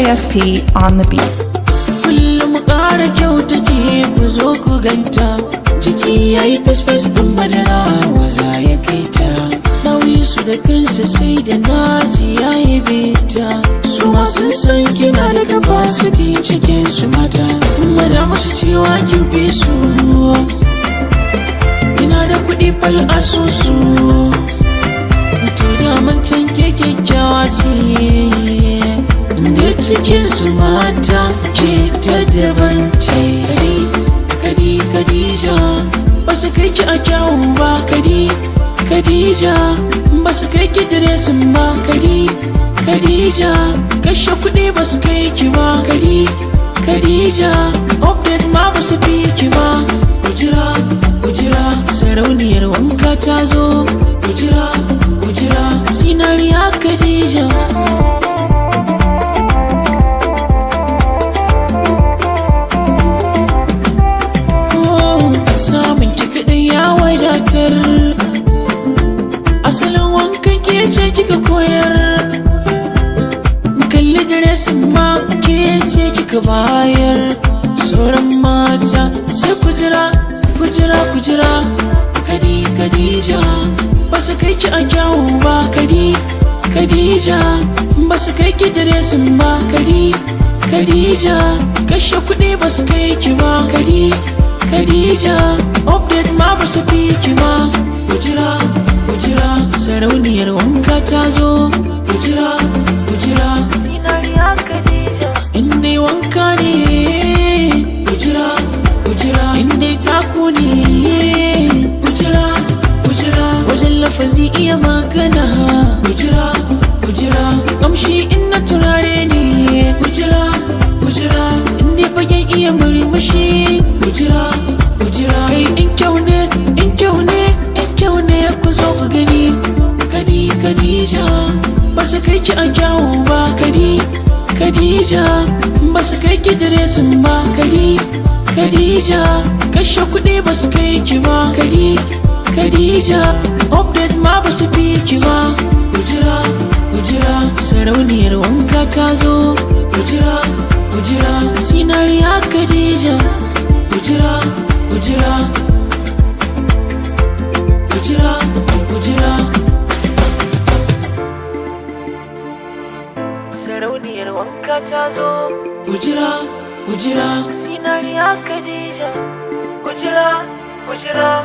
ASP on the beat. Kullum ƙara kyau take ku zo ku ganta, jiki yayi fes-fes ɗin madara waza ya kai ta. Nauyi su da kansa sai da naji yayi bita, su ma sun san kina da capacity cikin su mata. Mada musu cewa kin fi su, kina da kuɗi fal asusu, to da mancan ke kyakkyawa ce. Da cikin su mata ke ta daban ce. Khadija ba su kai ki a kyawun ba. Khadija ba su kai ki diresin ba. Khadija kashe kuɗi ba su kai ki ba. Khadija update ma ba su fi ki ba. Kujira sarauniyar wanka ta zo. Kujira sinariya Khadija. Asalin wankan ke ce kika koyar, kalli diresin ma ke ce kika bayar. Sauran mata sai kujira. Khadija ba su kai ki a kyawun ba. Khadija ba su kai ki diresin ba. Khadija kashe kuɗi ba su kai ki ba. Khadija update ma ba su fi ki ba. Kujira sarauniyar wanka ta zo. Kujira inda wanka ne. Kujira inda taku ne. Kujira wajen lafazi iya magana. Kujira kamshi inna turare ne. Kujira inda fagen iya murmushi. Kujira kai in kyau ne ku zo ku gani. Khadija ba su kai ki a kyawun ba. Khadija ba su kai ki diresin ba. Khadija kashe kuɗi ba su kai ki ba. Khadija update ma ba su fi ki ba. Kujira sarauniyar wanka ta zo. Kujira sinariya Khadija. Kujira sarauniyar wanka ta zo. Kujira sinariya Khadija. Kujira